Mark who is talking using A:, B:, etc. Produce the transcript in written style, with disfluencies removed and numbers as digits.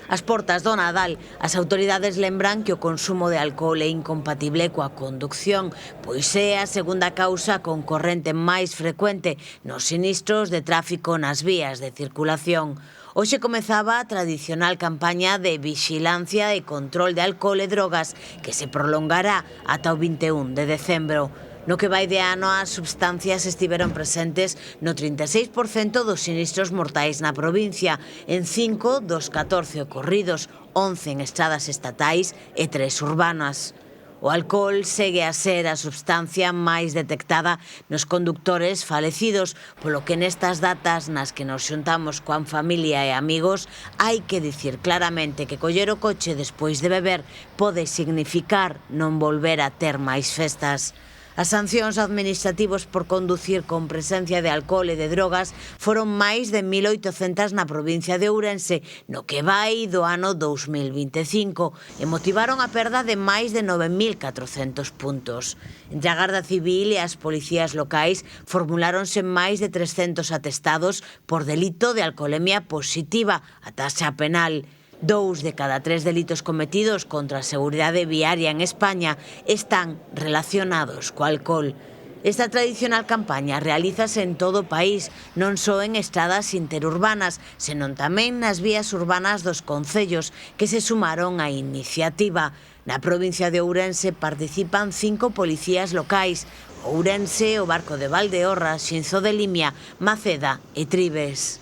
A: Ás portas do Nadal, as autoridades lembran que o consumo de alcohol é incompatible coa conducción, pois é a segunda causa concorrente máis frecuente nos sinistros de tráfico nas vías de circulación. Hoxe comezaba a tradicional campaña de vixilancia e control de alcohol e drogas que se prolongará ata o 21 de decembro. No que vai de ano, as substancias estiveron presentes no 36% dos sinistros mortais na provincia, en 5 dos 14 ocorridos, 11 en estradas estatais e 3 urbanas. O alcohol segue a ser a substancia máis detectada nos condutores falecidos, polo que nestas datas nas que nos xuntamos coa familia e amigos hai que dicir claramente que coller o coche despois de beber pode significar non volver a ter máis festas. As sancións administrativas por conducir con presencia de alcohol e de drogas foron máis de 1.800 na provincia de Ourense, no que vai do ano 2025, e motivaron a perda de máis de 9.400 puntos. Entre a Garda Civil e as policías locais formuláronse máis de 300 atestados por delito de alcoholemia positiva, a taxa penal. 2 de cada 3 delitos cometidos contra a seguridade viaria en España están relacionados co alcohol. Esta tradicional campaña realízase en todo o país, non só en estradas interurbanas, senón tamén nas vías urbanas dos concellos que se sumaron á iniciativa. Na provincia de Ourense participan 5 policías locais: Ourense, o Barco de Valdeorras, Xinzo de Limia, Maceda e Tribes.